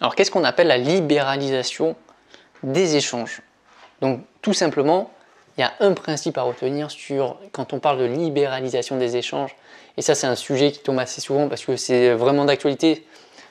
Alors qu'est-ce qu'on appelle la libéralisation des échanges? Donc tout simplement, il y a un principe à retenir quand on parle de libéralisation des échanges, et ça c'est un sujet qui tombe assez souvent parce que c'est vraiment d'actualité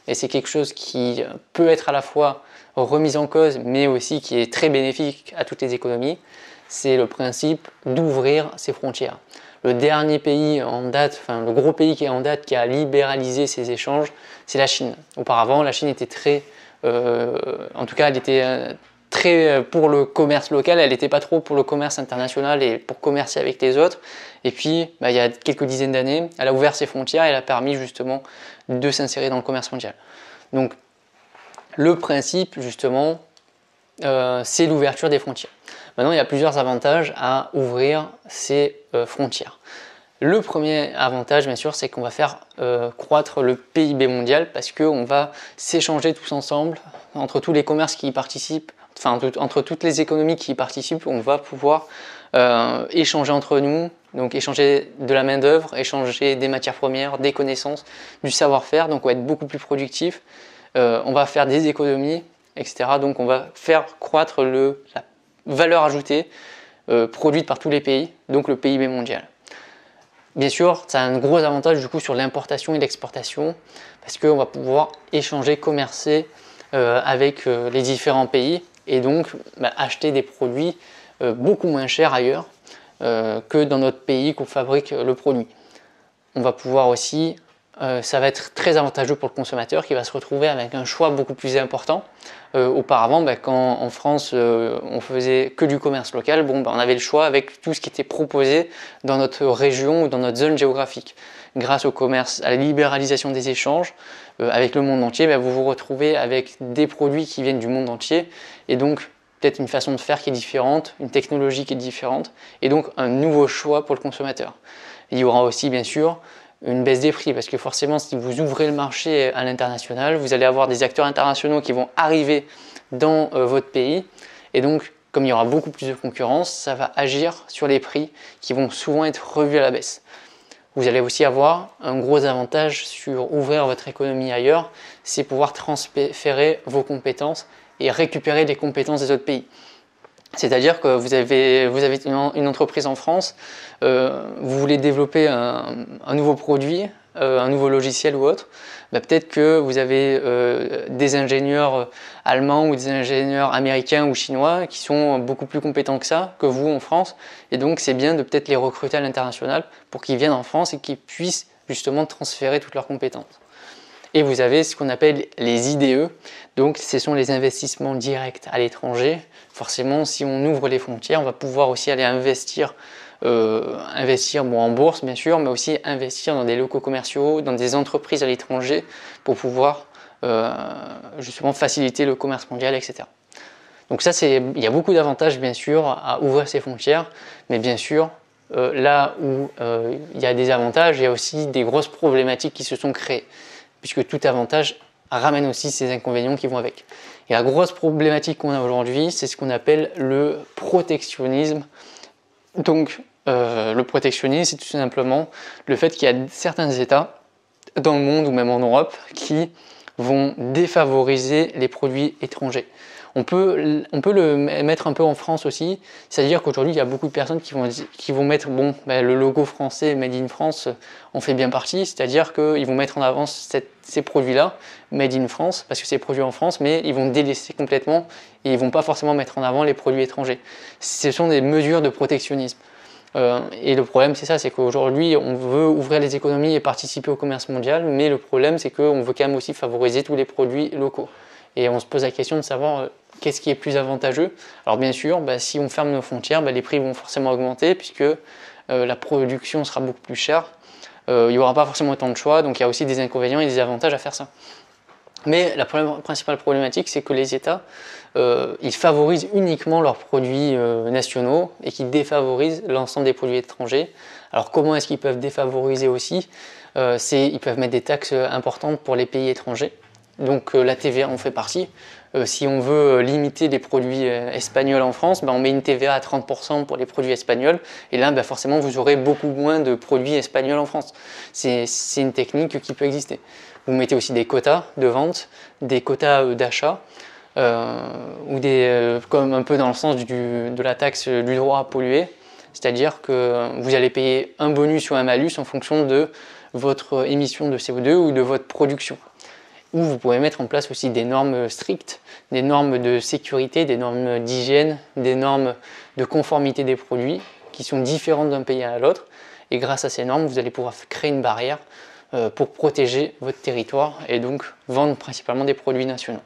et c'est quelque chose qui peut être à la fois remis en cause mais aussi qui est très bénéfique à toutes les économies, c'est le principe d'ouvrir ses frontières. Le dernier pays en date, enfin le gros pays qui est en date qui a libéralisé ses échanges, c'est la Chine. Auparavant, la Chine était en tout cas elle était très pour le commerce local, elle n'était pas trop pour le commerce international et pour commercer avec les autres. Et puis, il y a quelques dizaines d'années, elle a ouvert ses frontières et elle a permis justement de s'insérer dans le commerce mondial. Donc, le principe justement, c'est l'ouverture des frontières. Maintenant, il y a plusieurs avantages à ouvrir ces frontières. Le premier avantage, bien sûr, c'est qu'on va faire croître le PIB mondial parce qu'on va s'échanger tous ensemble entre tous les commerces qui y participent. Enfin, entre toutes les économies qui y participent, on va pouvoir échanger entre nous, donc échanger de la main-d'œuvre, échanger des matières premières, des connaissances, du savoir-faire, donc on va être beaucoup plus productif, on va faire des économies, etc. Donc on va faire croître la valeur ajoutée produite par tous les pays, donc le PIB mondial. Bien sûr, ça a un gros avantage du coup sur l'importation et l'exportation, parce qu'on va pouvoir échanger, commercer avec les différents pays, et donc acheter des produits beaucoup moins chers ailleurs que dans notre pays qu'on fabrique le produit. On va pouvoir aussi, ça va être très avantageux pour le consommateur qui va se retrouver avec un choix beaucoup plus important. Auparavant, quand en France on faisait que du commerce local, on avait le choix avec tout ce qui était proposé dans notre région ou dans notre zone géographique. Grâce au commerce, à la libéralisation des échanges avec le monde entier, vous vous retrouvez avec des produits qui viennent du monde entier et donc peut-être une façon de faire qui est différente, une technologie qui est différente et donc un nouveau choix pour le consommateur. Il y aura aussi bien sûr une baisse des prix parce que forcément si vous ouvrez le marché à l'international, vous allez avoir des acteurs internationaux qui vont arriver dans votre pays et donc comme il y aura beaucoup plus de concurrence, ça va agir sur les prix qui vont souvent être revus à la baisse. Vous allez aussi avoir un gros avantage sur ouvrir votre économie ailleurs, c'est pouvoir transférer vos compétences et récupérer les compétences des autres pays. C'est-à-dire que vous avez une entreprise en France, vous voulez développer un nouveau produit, un nouveau logiciel ou autre, peut-être que vous avez des ingénieurs allemands ou des ingénieurs américains ou chinois qui sont beaucoup plus compétents que ça, que vous en France, et donc c'est bien de peut-être les recruter à l'international pour qu'ils viennent en France et qu'ils puissent justement transférer toutes leurs compétences. Et vous avez ce qu'on appelle les IDE, donc ce sont les investissements directs à l'étranger. Forcément, si on ouvre les frontières, on va pouvoir aussi aller investir en bourse bien sûr, mais aussi investir dans des locaux commerciaux, dans des entreprises à l'étranger pour pouvoir justement faciliter le commerce mondial, etc. Donc ça, il y a beaucoup d'avantages bien sûr à ouvrir ces frontières, mais bien sûr, là où il y a des avantages, il y a aussi des grosses problématiques qui se sont créées, puisque tout avantage ramène aussi ses inconvénients qui vont avec. Et la grosse problématique qu'on a aujourd'hui, c'est ce qu'on appelle le protectionnisme. Donc, le protectionnisme, c'est tout simplement le fait qu'il y a certains États dans le monde ou même en Europe qui vont défavoriser les produits étrangers. On peut le mettre un peu en France aussi, c'est-à-dire qu'aujourd'hui il y a beaucoup de personnes qui vont mettre le logo français Made in France en fait bien partie, c'est-à-dire qu'ils vont mettre en avant ces produits-là, Made in France, parce que c'est produit en France, mais ils vont délaisser complètement et ils ne vont pas forcément mettre en avant les produits étrangers. Ce sont des mesures de protectionnisme. Et le problème c'est ça, c'est qu'aujourd'hui on veut ouvrir les économies et participer au commerce mondial, mais le problème c'est qu'on veut quand même aussi favoriser tous les produits locaux. Et on se pose la question de savoir qu'est-ce qui est plus avantageux. Alors bien sûr, si on ferme nos frontières, les prix vont forcément augmenter puisque la production sera beaucoup plus chère. Il n'y aura pas forcément autant de choix, donc il y a aussi des inconvénients et des avantages à faire ça. Mais la principale problématique, c'est que les États, ils favorisent uniquement leurs produits nationaux et qu'ils défavorisent l'ensemble des produits étrangers. Alors comment est-ce qu'ils peuvent défavoriser aussi? Ils peuvent mettre des taxes importantes pour les pays étrangers. Donc la TVA en fait partie. Si on veut limiter les produits espagnols en France, on met une TVA à 30% pour les produits espagnols. Et là, forcément, vous aurez beaucoup moins de produits espagnols en France. C'est une technique qui peut exister. Vous mettez aussi des quotas de vente, des quotas d'achat, ou comme un peu dans le sens de la taxe du droit à polluer, c'est-à-dire que vous allez payer un bonus ou un malus en fonction de votre émission de CO2 ou de votre production. Ou vous pouvez mettre en place aussi des normes strictes, des normes de sécurité, des normes d'hygiène, des normes de conformité des produits qui sont différentes d'un pays à l'autre. Et grâce à ces normes, vous allez pouvoir créer une barrière pour protéger votre territoire et donc vendre principalement des produits nationaux.